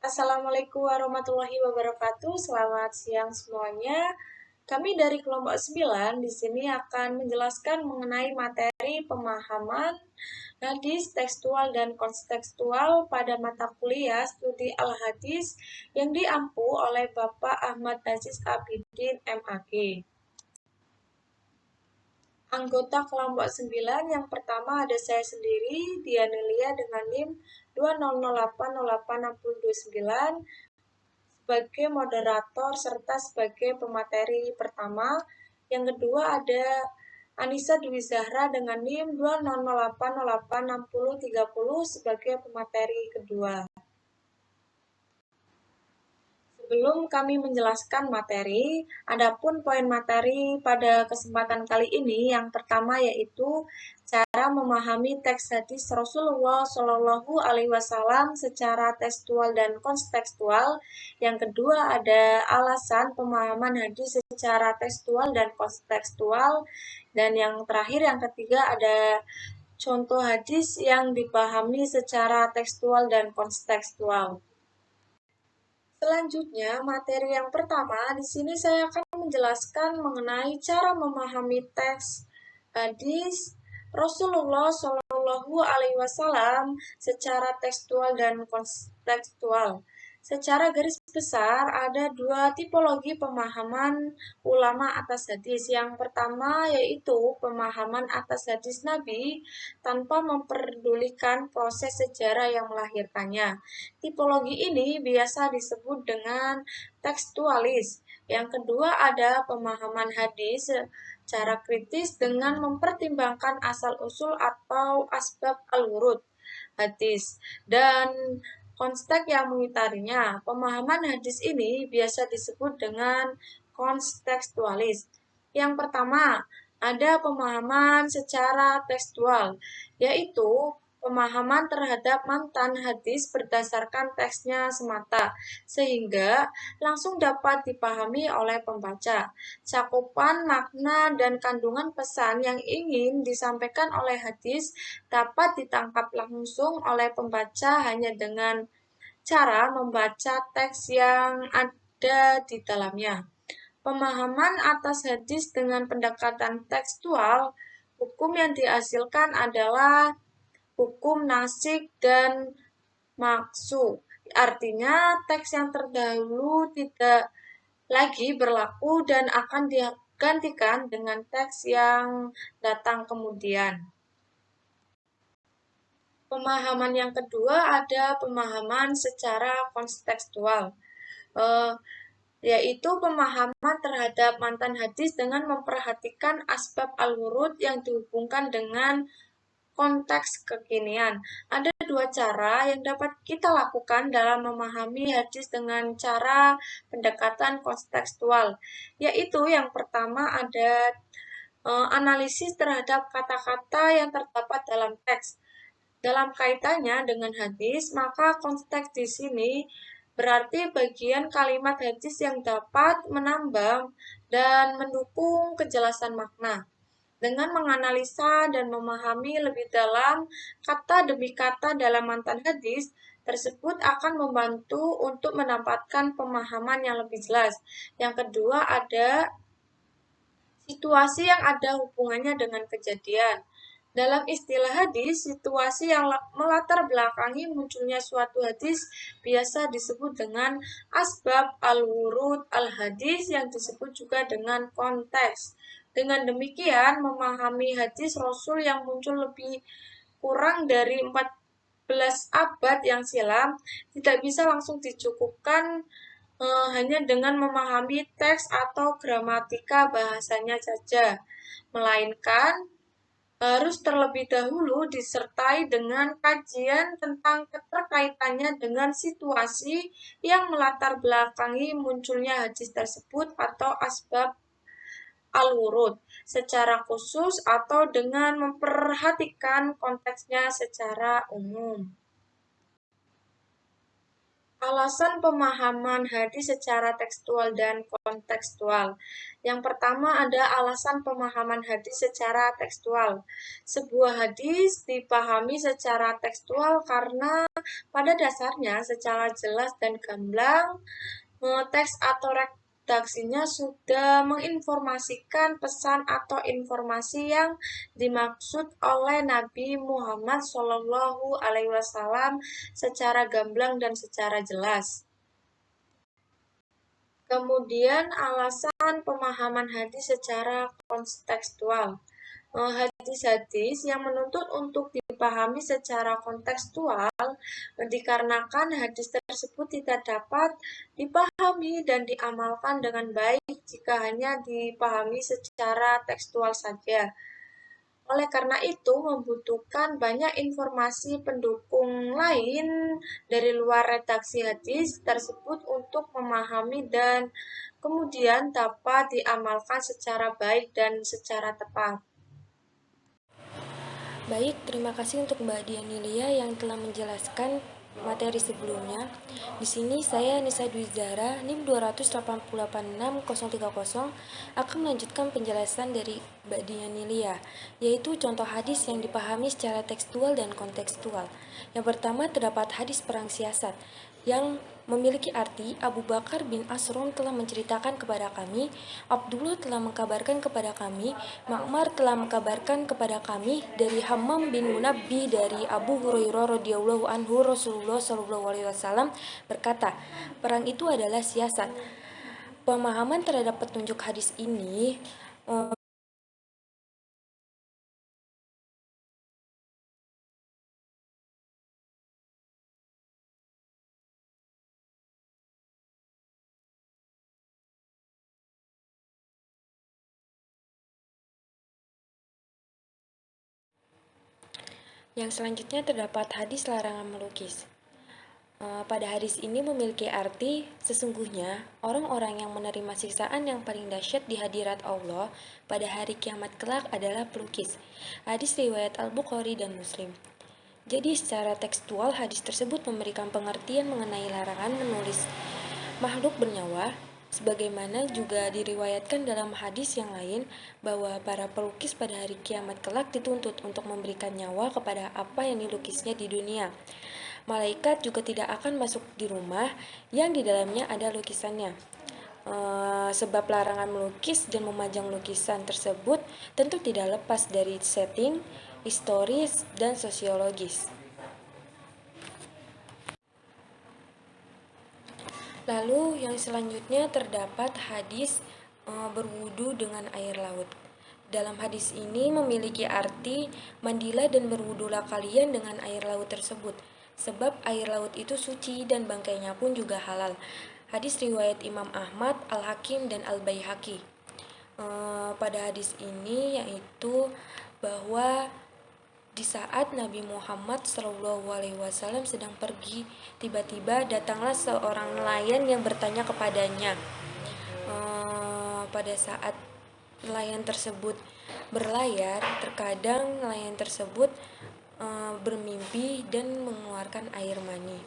Assalamualaikum warahmatullahi wabarakatuh. Selamat siang semuanya. Kami dari kelompok 9 di sini akan menjelaskan mengenai materi pemahaman hadis tekstual dan kontekstual pada mata kuliah studi Al-Hadis yang diampu oleh Bapak Ahmad Aziz Abidin MAG. Anggota kelompok 9 yang pertama ada saya sendiri, Dianelia dengan NIM 2008086029 sebagai moderator serta sebagai pemateri pertama. Yang kedua ada Anissa Dwi Zahra dengan NIM 2008086030 sebagai pemateri kedua. Sebelum kami menjelaskan materi, adapun poin materi pada kesempatan kali ini yang pertama yaitu cara memahami teks hadis Rasulullah Shallallahu Alaihi Wasallam secara tekstual dan kontekstual. Yang kedua ada alasan pemahaman hadis secara tekstual dan kontekstual. Dan yang terakhir yang ketiga ada contoh hadis yang dipahami secara tekstual dan kontekstual. Selanjutnya, materi yang pertama, di sini saya akan menjelaskan mengenai cara memahami teks hadis Rasulullah Shallallahu Alaihi Wasallam secara tekstual dan kontekstual. Secara garis besar, ada dua tipologi pemahaman ulama atas hadis. Yang pertama yaitu pemahaman atas hadis Nabi tanpa memperdulikan proses sejarah yang melahirkannya. Tipologi ini biasa disebut dengan tekstualis. Yang kedua ada pemahaman hadis secara kritis dengan mempertimbangkan asal-usul atau asbab al-wurud hadis dan konteks yang mengitarinya. Pemahaman hadis ini biasa disebut dengan kontekstualis. Yang pertama, ada pemahaman secara tekstual, yaitu pemahaman terhadap matan hadis berdasarkan teksnya semata, sehingga langsung dapat dipahami oleh pembaca. Cakupan makna dan kandungan pesan yang ingin disampaikan oleh hadis dapat ditangkap langsung oleh pembaca hanya dengan cara membaca teks yang ada di dalamnya. Pemahaman atas hadis dengan pendekatan tekstual, hukum yang dihasilkan adalah hukum nasik dan maksu. Artinya teks yang terdahulu tidak lagi berlaku dan akan digantikan dengan teks yang datang kemudian. Pemahaman yang kedua ada pemahaman secara kontekstual, yaitu pemahaman terhadap matan hadis dengan memperhatikan asbab al-wurud yang dihubungkan dengan konteks kekinian. Ada dua cara yang dapat kita lakukan dalam memahami hadis dengan cara pendekatan kontekstual, yaitu yang pertama ada analisis terhadap kata-kata yang terdapat dalam teks. Dalam kaitannya dengan hadis, maka konteks di sini berarti bagian kalimat hadis yang dapat menambah dan mendukung kejelasan makna. Dengan menganalisa dan memahami lebih dalam kata demi kata dalam matan hadis tersebut akan membantu untuk mendapatkan pemahaman yang lebih jelas. Yang kedua ada situasi yang ada hubungannya dengan kejadian. Dalam istilah hadis, situasi yang melatar belakangi munculnya suatu hadis biasa disebut dengan asbab al-wurud al-hadis yang disebut juga dengan konteks. Dengan demikian, memahami hadis Rasul yang muncul lebih kurang dari 14 abad yang silam tidak bisa langsung dicukupkan hanya dengan memahami teks atau gramatika bahasanya saja, melainkan harus terlebih dahulu disertai dengan kajian tentang keterkaitannya dengan situasi yang melatar belakangi munculnya hadis tersebut atau asbab al-wurud secara khusus atau dengan memperhatikan konteksnya secara umum. Alasan pemahaman hadis secara tekstual dan kontekstual. Yang pertama ada alasan pemahaman hadis secara tekstual. Sebuah hadis dipahami secara tekstual karena pada dasarnya secara jelas dan gamblang teks atau redaksinya sudah menginformasikan pesan atau informasi yang dimaksud oleh Nabi Muhammad SAW secara gamblang dan secara jelas. Kemudian alasan pemahaman hadis secara kontekstual. Hadis-hadis yang menuntut untuk dipahami secara kontekstual dikarenakan hadis tersebut tidak dapat dipahami dan diamalkan dengan baik jika hanya dipahami secara tekstual saja. Oleh karena itu, membutuhkan banyak informasi pendukung lain dari luar redaksi hadis tersebut untuk memahami dan kemudian dapat diamalkan secara baik dan secara tepat. Baik, terima kasih untuk Mbak Dian Nilia yang telah menjelaskan materi sebelumnya. Di sini saya Nisa Dwi Zahra, NIM 2886030 akan melanjutkan penjelasan dari Mbak Dian Nilia, yaitu contoh hadis yang dipahami secara tekstual dan kontekstual. Yang pertama terdapat hadis perang siasat yang memiliki arti Abu Bakar bin Asrom telah menceritakan kepada kami, Abdullah telah mengkabarkan kepada kami, Ma'mar telah mengkabarkan kepada kami dari Hammam bin Munabbih dari Abu Hurairah radhiyallahu anhu Rasulullah sallallahu alaihi wasallam berkata, perang itu adalah siasat. Pemahaman terhadap petunjuk hadis ini Yang selanjutnya terdapat hadis larangan melukis. Pada hadis ini memiliki arti sesungguhnya orang-orang yang menerima siksaan yang paling dahsyat di hadirat Allah pada hari kiamat kelak adalah pelukis. Hadis riwayat Al-Bukhari dan Muslim. Jadi secara tekstual hadis tersebut memberikan pengertian mengenai larangan menulis makhluk bernyawa, sebagaimana juga diriwayatkan dalam hadis yang lain bahwa para pelukis pada hari kiamat kelak dituntut untuk memberikan nyawa kepada apa yang dilukisnya di dunia. Malaikat juga tidak akan masuk di rumah yang di dalamnya ada lukisannya. Sebab larangan melukis dan memajang lukisan tersebut tentu tidak lepas dari setting, historis, dan sosiologis. Lalu yang selanjutnya terdapat hadis berwudu dengan air laut. Dalam hadis ini memiliki arti mandilah dan berwudulah kalian dengan air laut tersebut, sebab air laut itu suci dan bangkainya pun juga halal. Hadis riwayat Imam Ahmad, Al-Hakim, dan Al-Baihaqi. Pada hadis ini yaitu bahwa di saat Nabi Muhammad SAW sedang pergi, tiba-tiba datanglah seorang nelayan yang bertanya kepadanya. Pada saat nelayan tersebut berlayar, terkadang nelayan tersebut bermimpi dan mengeluarkan air mani.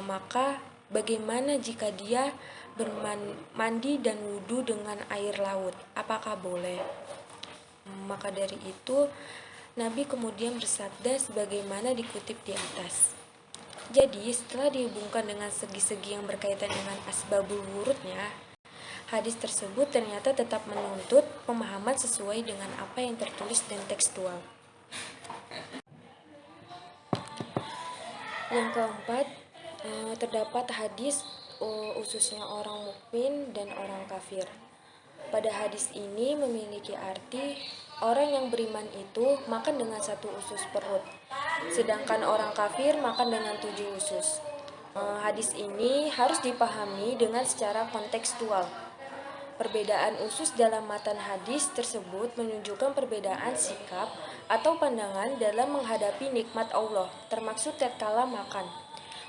Maka bagaimana jika dia bermandi dan wudhu dengan air laut? Apakah boleh? Maka dari itu Nabi kemudian bersabda sebagaimana dikutip di atas. Jadi setelah dihubungkan dengan segi-segi yang berkaitan dengan asbabul wurudnya, hadis tersebut ternyata tetap menuntut pemahaman sesuai dengan apa yang tertulis dan tekstual. Yang keempat, terdapat hadis ususnya orang mukmin dan orang kafir. Pada hadis ini memiliki arti orang yang beriman itu makan dengan 1 usus perut, sedangkan orang kafir makan dengan 7 usus. Hadis ini harus dipahami dengan secara kontekstual. Perbedaan usus dalam matan hadis tersebut menunjukkan perbedaan sikap atau pandangan dalam menghadapi nikmat Allah, termasuk tatkala makan.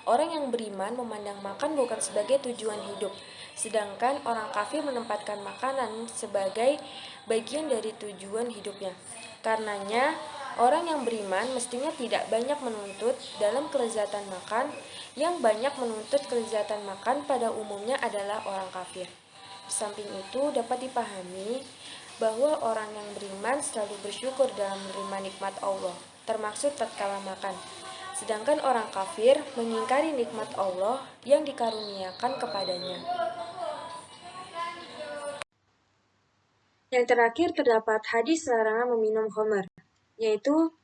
Orang yang beriman memandang makan bukan sebagai tujuan hidup, sedangkan orang kafir menempatkan makanan sebagai bagian dari tujuan hidupnya. Karenanya, orang yang beriman mestinya tidak banyak menuntut dalam kelezatan makan. Yang banyak menuntut kelezatan makan pada umumnya adalah orang kafir. Di samping itu dapat dipahami bahwa orang yang beriman selalu bersyukur dalam menerima nikmat Allah, termaksud tatkala makan. Sedangkan orang kafir mengingkari nikmat Allah yang dikaruniakan kepadanya. Yang terakhir terdapat hadis larangan meminum khamar, yaitu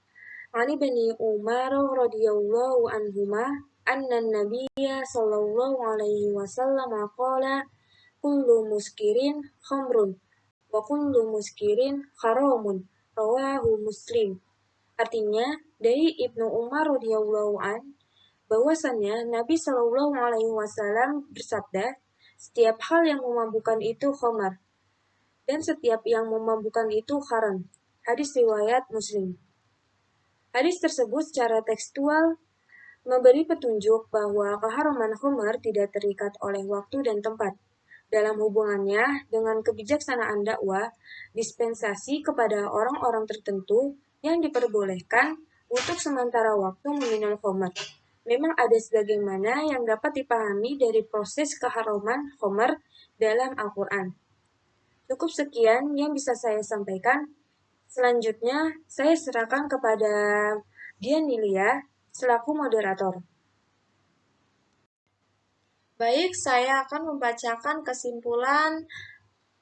Ali bin Umar radhiyallahu anhuma anna nabiyya sallallahu alaihi wasallam qala kullu muskirin khamrun wa kullu muskirin haramun rawahu Muslim. Artinya dari Ibnu Umar radhiyallahu an bahwasannya Nabi Shallallahu alaihi wasallam bersabda, setiap hal yang memabukkan itu khamar dan setiap yang memabukkan itu haram. Hadis riwayat Muslim. Hadis tersebut secara tekstual memberi petunjuk bahwa keharaman khamar tidak terikat oleh waktu dan tempat. Dalam hubungannya dengan kebijaksanaan dakwah, dispensasi kepada orang-orang tertentu yang diperbolehkan untuk sementara waktu meminum khamar. Memang ada sebagaimana yang dapat dipahami dari proses keharaman khamar dalam Al-Quran. Cukup sekian yang bisa saya sampaikan. Selanjutnya, saya serahkan kepada Dian Nilia selaku moderator. Baik, saya akan membacakan kesimpulan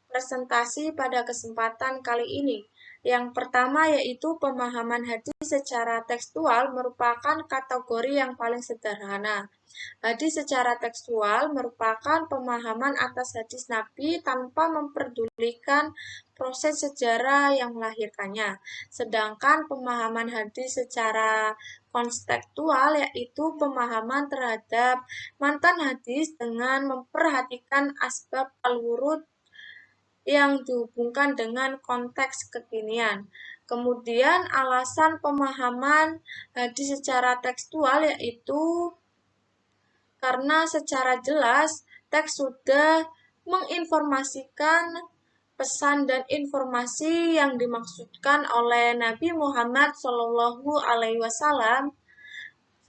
presentasi pada kesempatan kali ini. Yang pertama yaitu pemahaman hadis secara tekstual merupakan kategori yang paling sederhana. Hadis secara tekstual merupakan pemahaman atas hadis Nabi tanpa memperdulikan proses sejarah yang melahirkannya. Sedangkan pemahaman hadis secara kontekstual yaitu pemahaman terhadap matan hadis dengan memperhatikan asbab al-wurud yang dihubungkan dengan konteks kekinian. Kemudian alasan pemahaman hadis secara tekstual yaitu karena secara jelas teks sudah menginformasikan pesan dan informasi yang dimaksudkan oleh Nabi Muhammad SAW.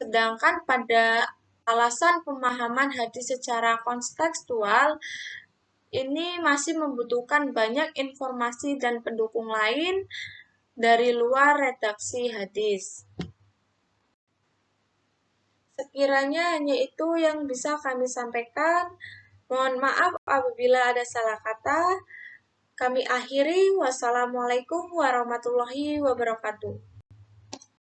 Sedangkan pada alasan pemahaman hadis secara kontekstual ini masih membutuhkan banyak informasi dan pendukung lain dari luar redaksi hadis. Sekiranya hanya itu yang bisa kami sampaikan. Mohon maaf apabila ada salah kata. Kami akhiri. Wassalamualaikum warahmatullahi wabarakatuh.